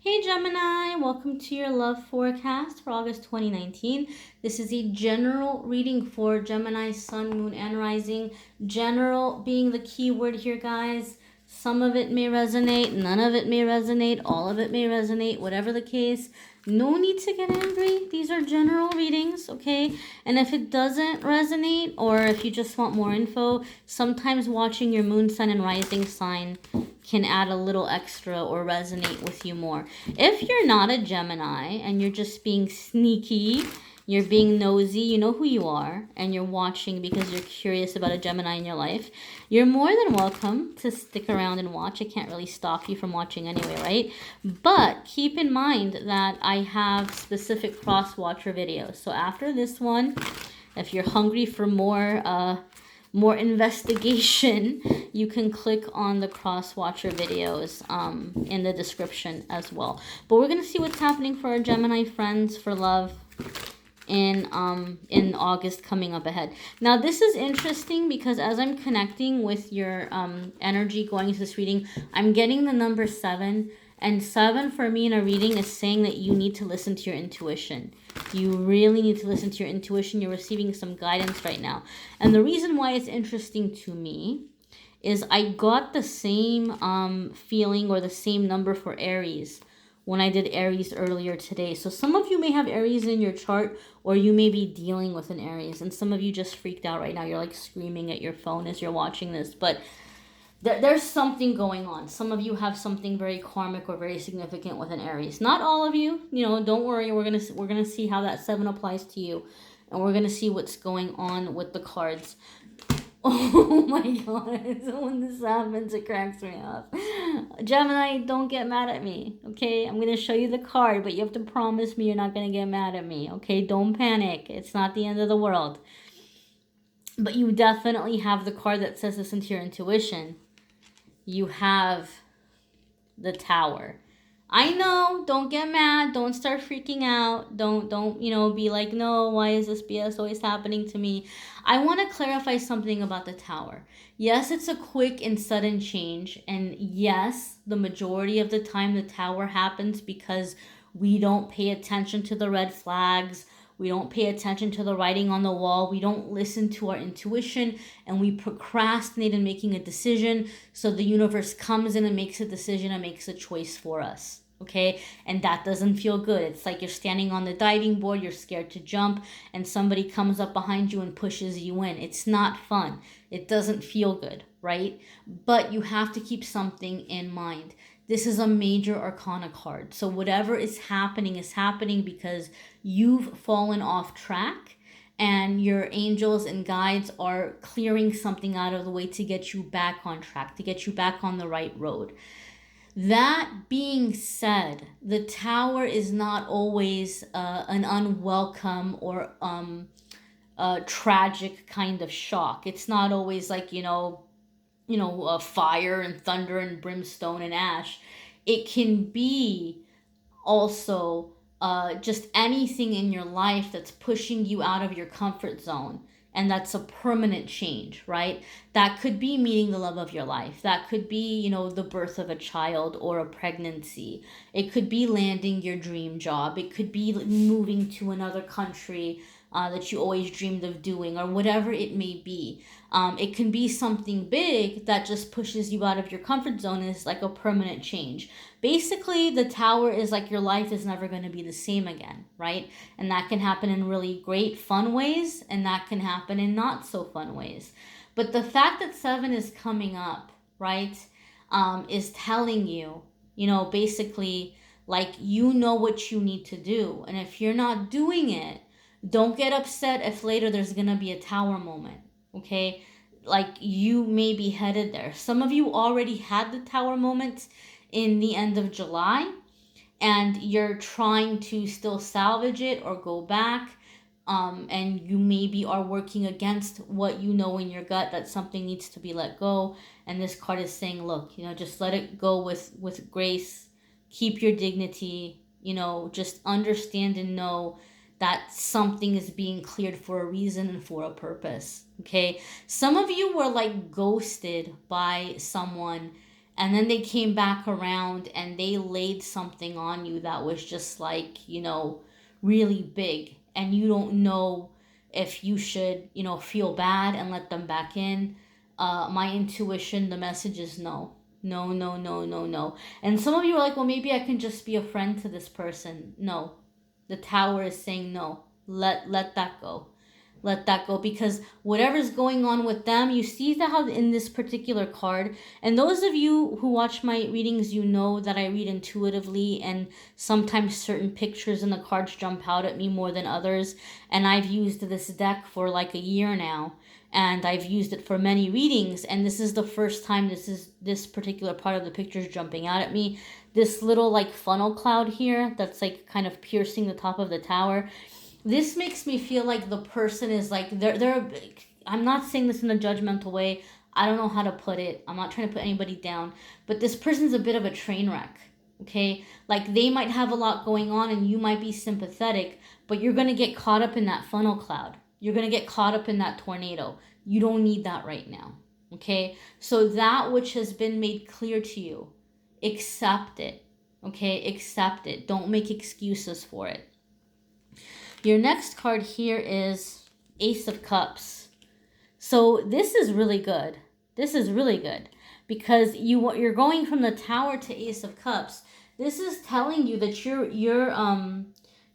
Hey Gemini, welcome to your love forecast for August 2019. This is a general reading for Gemini, Sun, Moon, and Rising. General being the key word here, guys. Some of it may resonate, none of it may resonate, all of it may resonate, whatever the case. No need to get angry. These are general readings, okay? And if it doesn't resonate, or if you just want more info, sometimes watching your moon, sun, and rising sign can add a little extra or resonate with you more. If you're not a Gemini and you're just being sneaky, you're being nosy, you know who you are, and you're watching because you're curious about a Gemini in your life, you're more than welcome to stick around and watch. I can't really stop you from watching anyway, right? But keep in mind that I have specific cross-watcher videos. So after this one, if you're hungry for more investigation, you can click on the cross-watcher videos in the description as well. But we're gonna see what's happening for our Gemini friends for love in August coming up ahead. Now this is interesting because as I'm connecting with your energy going into this reading, I'm getting the number 7, and 7 for me in a reading is saying that you need to listen to your intuition. You really need to listen to your intuition. You're receiving some guidance right now. And the reason why it's interesting to me is I got the same feeling or the same number for Aries when I did Aries earlier today. So some of you may have Aries in your chart, or you may be dealing with an Aries, and some of you just freaked out right now. You're like screaming at your phone as you're watching this, but there's something going on. Some of you have something very karmic or very significant with an Aries. Not all of you, don't worry. We're gonna see how that 7 applies to you, and we're gonna see what's going on with the cards. Oh my god, so when this happens, it cracks me up. Gemini, don't get mad at me, okay? I'm gonna show you the card, but you have to promise me you're not gonna get mad at me, okay? Don't panic. It's not the end of the world. But you definitely have the card that says listen to your intuition. You have the Tower. I know, don't get mad, don't start freaking out, don't be like, no, why is this BS always happening to me? I want to clarify something about the Tower. Yes, it's a quick and sudden change, and yes, the majority of the time the Tower happens because we don't pay attention to the red flags, we don't pay attention to the writing on the wall, we don't listen to our intuition, and we procrastinate in making a decision, so the universe comes in and makes a decision and makes a choice for us. Okay, and that doesn't feel good. It's like you're standing on the diving board, you're scared to jump, and somebody comes up behind you and pushes you in. It's not fun. It doesn't feel good, right? But you have to keep something in mind. This is a major arcana card. So whatever is happening because you've fallen off track, and your angels and guides are clearing something out of the way to get you back on track, to get you back on the right road. That being said, the Tower is not always an unwelcome or a tragic kind of shock. It's not always like, fire and thunder and brimstone and ash. It can be also just anything in your life that's pushing you out of your comfort zone, and that's a permanent change, right? That could be meeting the love of your life. That could be, the birth of a child or a pregnancy. It could be landing your dream job. It could be moving to another country that you always dreamed of doing, or whatever it may be. It can be something big that just pushes you out of your comfort zone, and is like a permanent change. Basically, the Tower is like your life is never going to be the same again, right? And that can happen in really great, fun ways, and that can happen in not so fun ways. But the fact that 7 is coming up, right, is telling you, basically, like, you know what you need to do. And if you're not doing it, don't get upset if later there's going to be a Tower moment, okay? Like, you may be headed there. Some of you already had the Tower moment in the end of July, and you're trying to still salvage it or go back, and you maybe are working against what you know in your gut that something needs to be let go. And this card is saying, look, just let it go with grace, keep your dignity, just understand and know that something is being cleared for a reason and for a purpose, okay? Some of you were like ghosted by someone, And then they came back around and they laid something on you that was just like, really big. And you don't know if you should, feel bad and let them back in. My intuition, the message is no. No, no, no, no, no. And some of you are like, well, maybe I can just be a friend to this person. No. The tower is saying no. Let that go. Let that go, because whatever's going on with them, you see that how in this particular card, and those of you who watch my readings, you know that I read intuitively, and sometimes certain pictures in the cards jump out at me more than others. And I've used this deck for like a year now, and I've used it for many readings, and this is the first time this particular part of the picture is jumping out at me. This little like funnel cloud here that's like kind of piercing the top of the tower. This makes me feel like the person is like they're I'm not saying this in a judgmental way. I don't know how to put it. I'm not trying to put anybody down, but this person's a bit of a train wreck. Okay? Like they might have a lot going on and you might be sympathetic, but you're going to get caught up in that funnel cloud. You're going to get caught up in that tornado. You don't need that right now. Okay? So that which has been made clear to you, accept it. Okay? Accept it. Don't make excuses for it. Your next card here is Ace of Cups. So this is really good. This is really good because you're going from the Tower to Ace of Cups. This is telling you that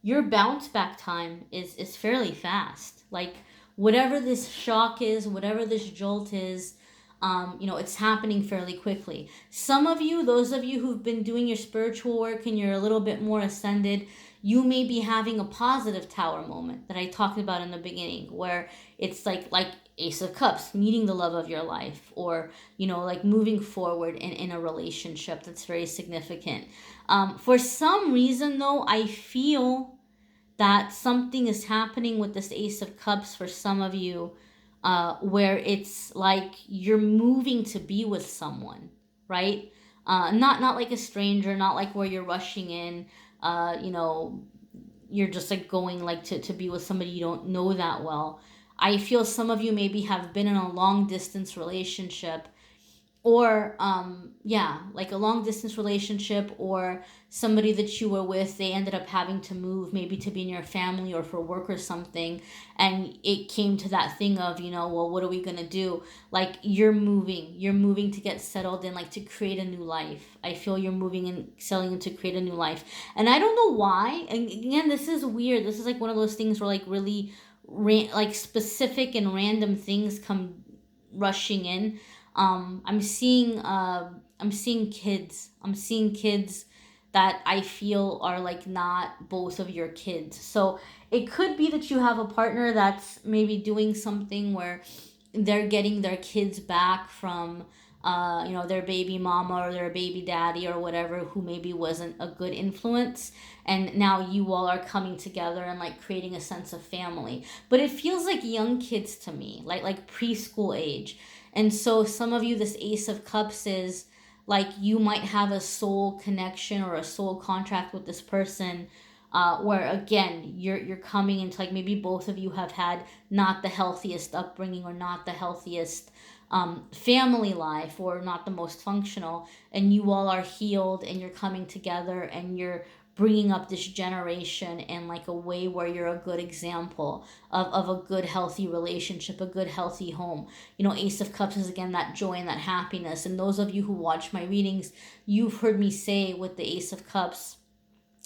your bounce back time is fairly fast. Like whatever this shock is, whatever this jolt is, it's happening fairly quickly. Some of you, those of you who've been doing your spiritual work and you're a little bit more ascended, you may be having a positive tower moment that I talked about in the beginning, where it's like Ace of Cups, meeting the love of your life, or, like moving forward in a relationship that's very significant. For some reason, though, I feel that something is happening with this Ace of Cups for some of you, where it's like you're moving to be with someone, right? Not like a stranger, not like where you're rushing in, you're just like going like to be with somebody you don't know that well. I feel some of you maybe have been in a long distance relationship, or like a long distance relationship, or somebody that you were with, they ended up having to move, maybe to be in your family or for work or something, and it came to that thing of, well, what are we gonna do? Like you're moving to get settled in, like to create a new life. I feel you're moving and selling in to create a new life, and I don't know why. And again, this is weird. This is like one of those things where like really like specific and random things come rushing in. I'm seeing kids. I'm seeing kids that I feel are like not both of your kids. So it could be that you have a partner that's maybe doing something where they're getting their kids back from their baby mama or their baby daddy or whatever, who maybe wasn't a good influence, and now you all are coming together and like creating a sense of family. But it feels like young kids to me, like preschool age. And so some of you, this Ace of Cups is like you might have a soul connection or a soul contract with this person, where again you're coming into like maybe both of you have had not the healthiest upbringing or not the healthiest family life, or not the most functional, and you all are healed and you're coming together and you're bringing up this generation in like a way where you're a good example of a good healthy relationship, a good healthy home. Ace of Cups is again that joy and that happiness. And those of you who watch my readings, you've heard me say with the Ace of Cups,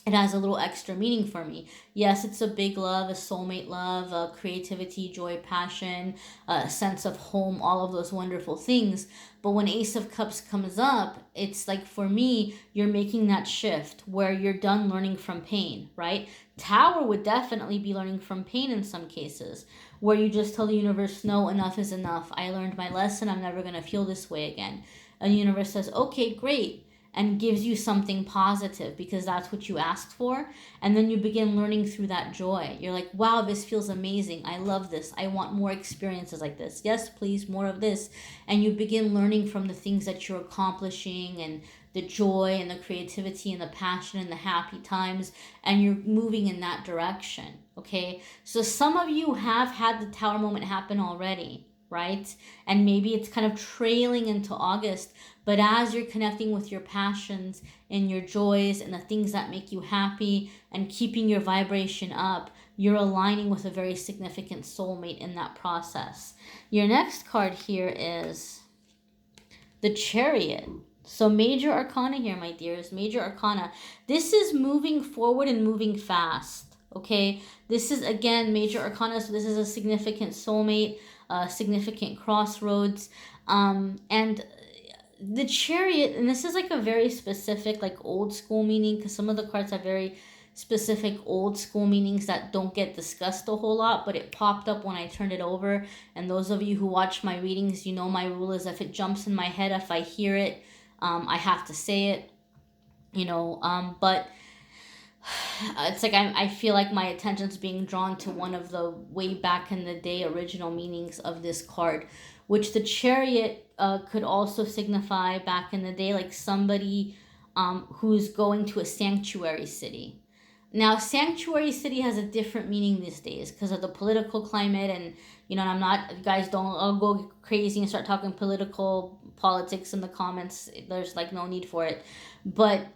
it has a little extra meaning for me. Yes, it's a big love, a soulmate love, a creativity, joy, passion, a sense of home, all of those wonderful things. But when Ace of Cups comes up, it's like for me, you're making that shift where you're done learning from pain, right? Tower would definitely be learning from pain in some cases, where you just tell the universe, no, enough is enough. I learned my lesson. I'm never going to feel this way again. And the universe says, okay, great, and gives you something positive because that's what you asked for. And then you begin learning through that joy. You're like, wow, this feels amazing. I love this. I want more experiences like this. Yes, please, more of this. And you begin learning from the things that you're accomplishing, and the joy and the creativity and the passion and the happy times, and you're moving in that direction. Okay, so some of you have had the Tower moment happen already, right? And maybe it's kind of trailing into August, but as you're connecting with your passions and your joys and the things that make you happy and keeping your vibration up, you're aligning with a very significant soulmate in that process. Your next card here is the Chariot. So major arcana here, my dears, major arcana. This is moving forward and moving fast, okay? This is, again, major arcana, so this is a significant soulmate, significant crossroads. And the Chariot, and this is like a very specific, like old school meaning, because some of the cards have very specific old school meanings that don't get discussed a whole lot, but it popped up when I turned it over. And those of you who watch my readings, you know my rule is if it jumps in my head, if I hear it, I have to say it, but it's like I feel like my attention's being drawn to one of the way back in the day original meanings of this card, which the Chariot could also signify back in the day like somebody who's going to a sanctuary city. Now, sanctuary city has a different meaning these days because of the political climate, and I'm not, you guys don't go crazy and start talking politics in the comments. There's like no need for it. But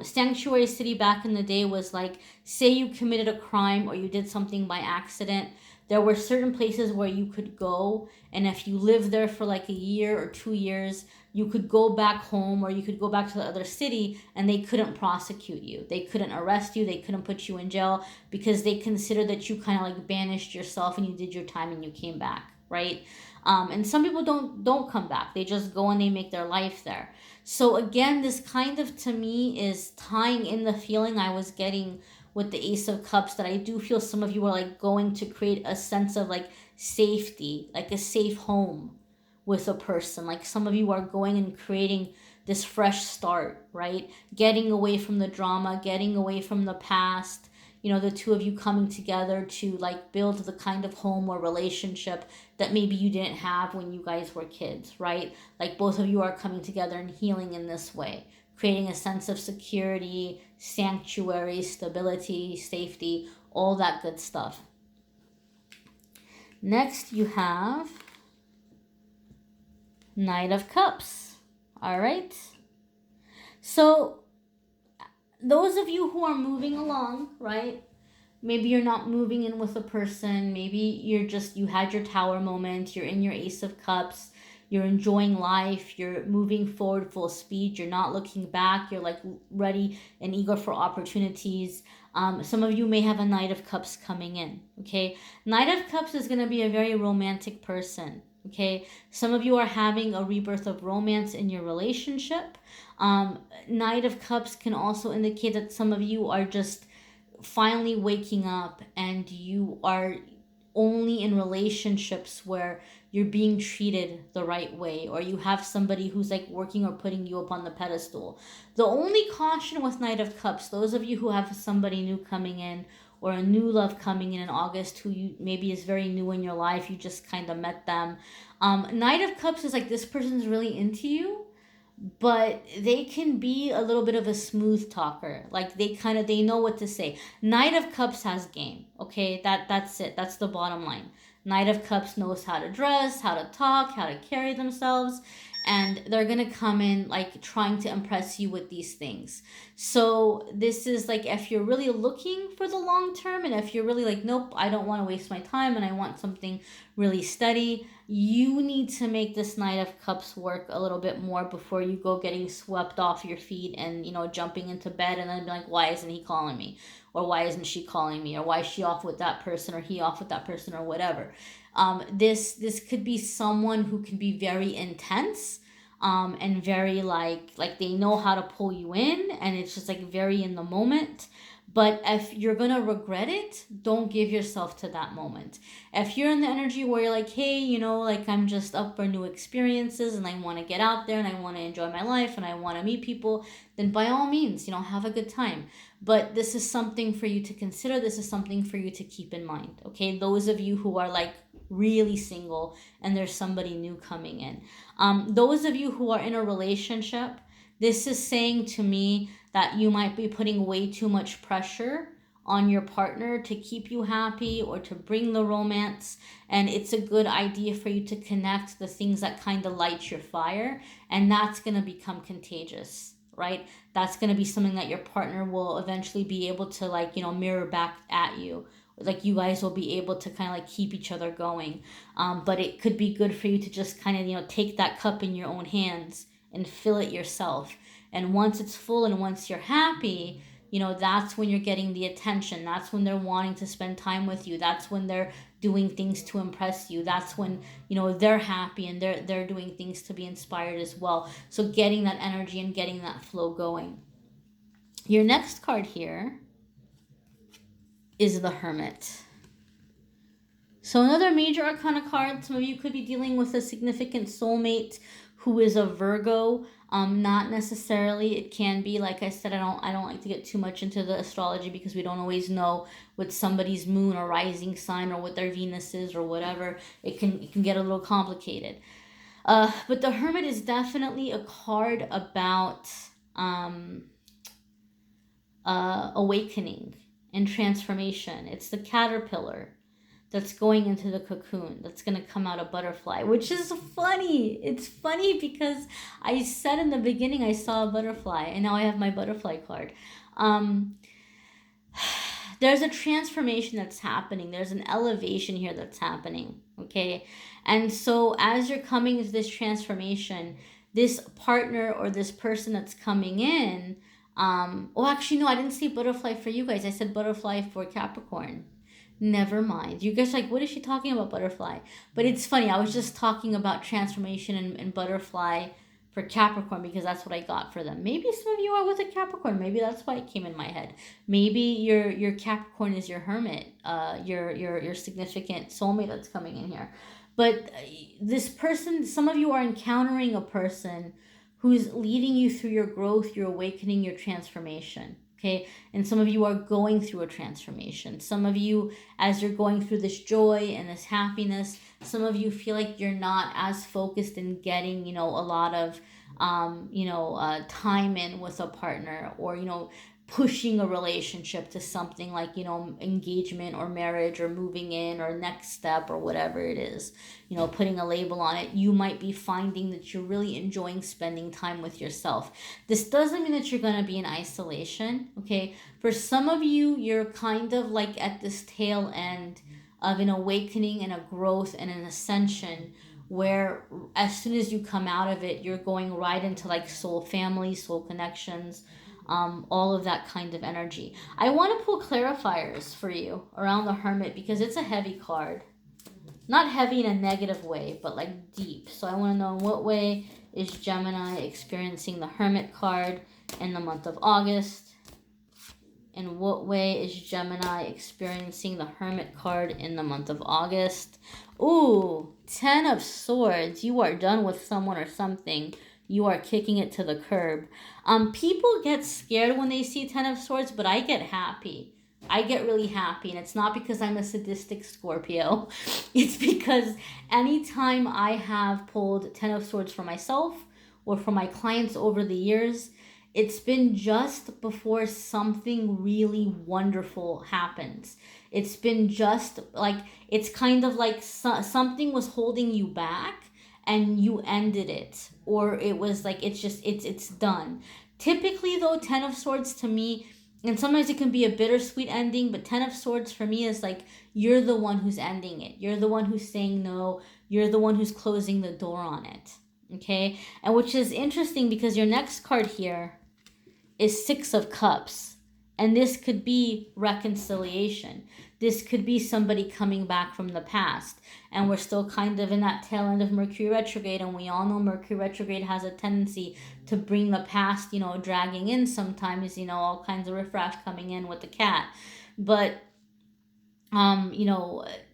sanctuary city back in the day was like, say you committed a crime or you did something by accident, there were certain places where you could go, and if you lived there for like a year or 2 years, you could go back home or you could go back to the other city and they couldn't prosecute you. They couldn't arrest you. They couldn't put you in jail because they considered that you kind of like banished yourself and you did your time and you came back, right? And some people don't come back. They just go and they make their life there. So again, this kind of, to me, is tying in the feeling I was getting with the Ace of Cups, that I do feel some of you are like going to create a sense of like safety, like a safe home with a person. Like some of you are going and creating this fresh start, right? Getting away from the drama, getting away from the past, the two of you coming together to like build the kind of home or relationship that maybe you didn't have when you guys were kids, right? Like both of you are coming together and healing in this way, creating a sense of security, sanctuary, stability, safety, all that good stuff. Next, you have Knight of Cups. All right. So those of you who are moving along, right? Maybe you're not moving in with a person. Maybe you had your Tower moment. You're in your Ace of Cups. You're enjoying life. You're moving forward full speed. You're not looking back. You're like ready and eager for opportunities. Some of you may have a Knight of Cups coming in, okay? Knight of Cups is going to be a very romantic person, okay? Some of you are having a rebirth of romance in your relationship. Knight of Cups can also indicate that some of you are just finally waking up and you are only in relationships where you're being treated the right way, or you have somebody who's like working or putting you up on the pedestal. The only caution with Knight of Cups, those of you who have somebody new coming in or a new love coming in August who you maybe is very new in your life, you just kind of met them. Knight of Cups is like, this person's really into you, but they can be a little bit of a smooth talker. Like they know what to say. Knight of Cups has game. Okay, that's it. That's the bottom line. Knight of Cups knows how to dress, how to talk, how to carry themselves, and they're gonna come in like trying to impress you with these things. So this is like, if you're really looking for the long term, and if you're really like, nope, I don't want to waste my time and I want something really steady, you need to make this Knight of Cups work a little bit more before you go getting swept off your feet and jumping into bed and then be like, why isn't he calling me, or why isn't she calling me, or why is she off with that person, or he off with that person, or whatever. This could be someone who can be very intense, and very like they know how to pull you in, and it's just like very in the moment. But if you're gonna regret it, don't give yourself to that moment. If you're in the energy where you're like, hey, like I'm just up for new experiences and I want to get out there and I want to enjoy my life and I want to meet people, then by all means, have a good time. But this is something for you to consider. This is something for you to keep in mind, okay? Those of you who are like really single and there's somebody new coming in. Those of you who are in a relationship, this is saying to me that you might be putting way too much pressure on your partner to keep you happy or to bring the romance. And it's a good idea for you to connect the things that kind of light your fire, and that's going to become contagious, right? That's going to be something that your partner will eventually be able to, like, mirror back at you. Like, you guys will be able to kind of like keep each other going. But it could be good for you to just kind of, take that cup in your own hands and fill it yourself. And once it's full and once you're happy, that's when you're getting the attention. That's when they're wanting to spend time with you. That's when they're doing things to impress you. That's when, they're happy and they're doing things to be inspired as well. So getting that energy and getting that flow going. Your next card here is the Hermit. So another major arcana card. Some of you could be dealing with a significant soulmate who is a Virgo. Not necessarily. It can be, like I said, I don't like to get too much into the astrology because we don't always know what somebody's moon or rising sign or what their Venus is or whatever. It can get a little complicated. But the Hermit is definitely a card about awakening and transformation. It's the caterpillar that's going into the cocoon, that's going to come out a butterfly, which is funny. It's funny because I said in the beginning I saw a butterfly, and now I have my butterfly card. There's a transformation that's happening. There's an elevation here that's happening, okay? And so as you're coming to this transformation, this partner or this person that's coming in, actually, no, I didn't say butterfly for you guys. I said butterfly for Capricorn. Never mind. You guys are like, what is she talking about, butterfly? But it's funny. I was just talking about transformation and butterfly for Capricorn because that's what I got for them. Maybe some of you are with a Capricorn. Maybe that's why it came in my head. Maybe your Capricorn is your Hermit, your significant soulmate that's coming in here. But this person, some of you are encountering a person who's leading you through your growth, your awakening, your transformation. Okay, and some of you are going through a transformation. Some of you, as you're going through this joy and this happiness, some of you feel like you're not as focused in getting, a lot of, time in with a partner, or, pushing a relationship to something like, engagement or marriage or moving in or next step or whatever it is, putting a label on it. You might be finding that you're really enjoying spending time with yourself. This doesn't mean that you're going to be in isolation, okay? For some of you, you're kind of like at this tail end of an awakening and a growth and an ascension, where as soon as you come out of it, you're going right into like soul family, soul connections, all of that kind of energy. I want to pull clarifiers for you around the Hermit because it's a heavy card. Not heavy in a negative way, but like deep. So I want to know, in what way is Gemini experiencing the Hermit card in the month of August? In what way is Gemini experiencing the Hermit card in the month of August? Ooh, 10 of Swords. You are done with someone or something. You are kicking it to the curb. People get scared when they see 10 of Swords, but I get happy. I get really happy, and it's not because I'm a sadistic Scorpio. It's because anytime I have pulled 10 of Swords for myself or for my clients over the years, it's been just before something really wonderful happens. It's been just like, it's kind of like something was holding you back and you ended it. Or it was like, it's done. Typically though, 10 of Swords to me, and sometimes it can be a bittersweet ending, but 10 of Swords for me is like, you're the one who's ending it. You're the one who's saying no. You're the one who's closing the door on it. Okay? And which is interesting because your next card here is 6 of Cups. And this could be reconciliation. This could be somebody coming back from the past. And we're still kind of in that tail end of Mercury retrograde. And we all know Mercury retrograde has a tendency to bring the past, dragging in sometimes, all kinds of riffraff coming in with the cat. But,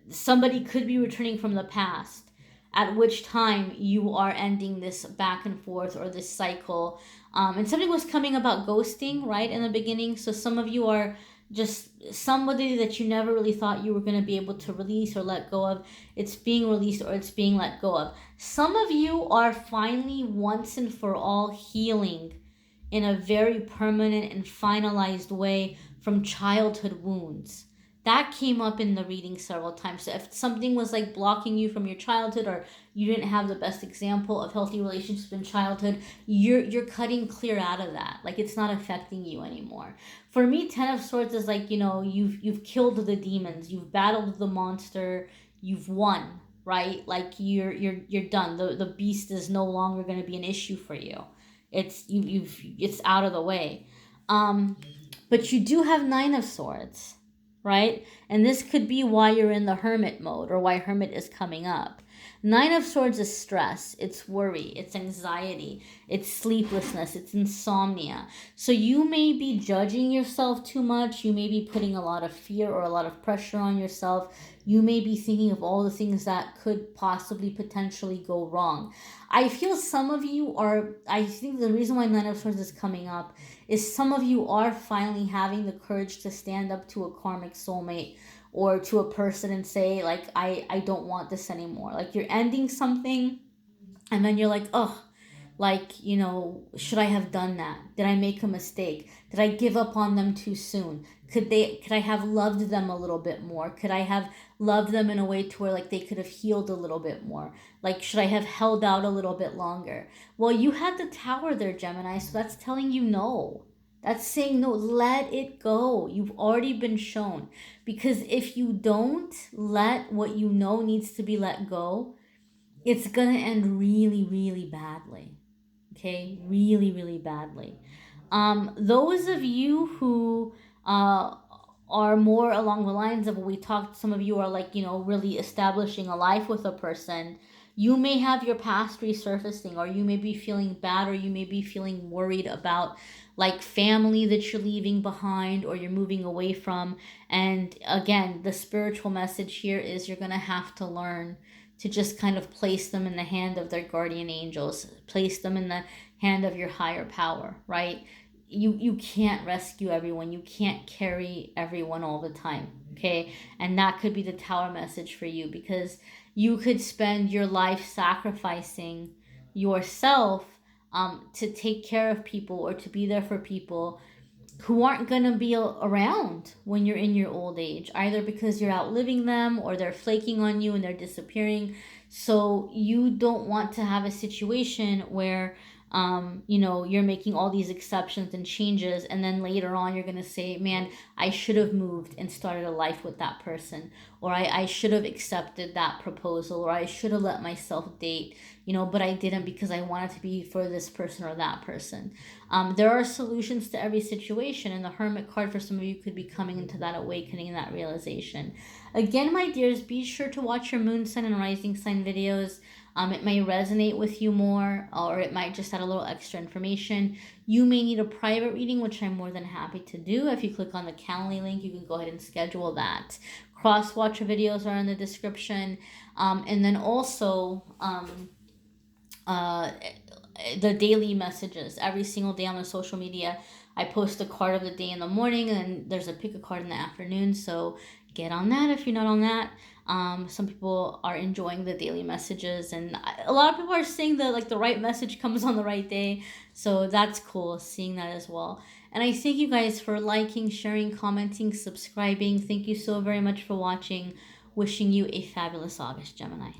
somebody could be returning from the past, at which time you are ending this back and forth or this cycle. And something was coming about ghosting, right, in the beginning. So some of you are just somebody that you never really thought you were going to be able to release or let go of. It's being released or it's being let go of. Some of you are finally once and for all healing in a very permanent and finalized way from childhood wounds. That came up in the reading several times. So if something was like blocking you from your childhood, or you didn't have the best example of healthy relationships in childhood, you're cutting clear out of that. Like, it's not affecting you anymore. For me, Ten of Swords is like, you've killed the demons, you've battled the monster, you've won, right? Like, you're done. The beast is no longer going to be an issue for you. It's out of the way. But you do have Nine of Swords, right? And this could be why you're in the Hermit mode, or why Hermit is coming up. Nine of Swords is stress, it's worry, it's anxiety, it's sleeplessness, it's insomnia. So you may be judging yourself too much. You may be putting a lot of fear or a lot of pressure on yourself. You may be thinking of all the things that could possibly potentially go wrong. I feel some of you are, I think the reason why Nine of Swords is coming up is some of you are finally having the courage to stand up to a karmic soulmate or to a person and say, like, I don't want this anymore. Like, you're ending something and then you're like, oh, like, should I have done that? Did I make a mistake? Did I give up on them too soon? Could I have loved them a little bit more? Could I have loved them in a way to where, like, they could have healed a little bit more? Like, should I have held out a little bit longer? Well, you had the Tower there, Gemini, so that's telling you no. That's saying no, let it go. You've already been shown. Because if you don't let what you know needs to be let go, it's going to end really, really badly. Okay? Really, really badly. Those of you who are more along the lines of what we talked, some of you are like, really establishing a life with a person. You may have your past resurfacing, or you may be feeling bad, or you may be feeling worried about like family that you're leaving behind or you're moving away from. And again, the spiritual message here is you're going to have to learn to just kind of place them in the hand of their guardian angels, place them in the hand of your higher power, right? You can't rescue everyone. You can't carry everyone all the time, okay? And that could be the Tower message for you, because you could spend your life sacrificing yourself to take care of people or to be there for people who aren't going to be around when you're in your old age, either because you're outliving them or they're flaking on you and they're disappearing. So you don't want to have a situation where you're making all these exceptions and changes, and then later on you're going to say, man, I should have moved and started a life with that person, or I should have accepted that proposal, or I should have let myself date, but I didn't because I wanted to be for this person or that person. There are solutions to every situation, and the Hermit card for some of you could be coming into that awakening and that realization. Again, my dears, be sure to watch your moon sign and rising sign videos. It may resonate with you more, or it might just add a little extra information. You may need a private reading, which I'm more than happy to do. If you click on the Calendly link, you can go ahead and schedule that. CrossWatcher videos are in the description. And then also the daily messages. Every single day on the social media, I post a card of the day in the morning, and then there's a pick a card in the afternoon. So get on that if you're not on that. Some people are enjoying the daily messages, and a lot of people are saying that like the right message comes on the right day. So that's cool, seeing that as well. And I thank you guys for liking, sharing, commenting, subscribing. Thank you so very much for watching. Wishing you a fabulous August, Gemini.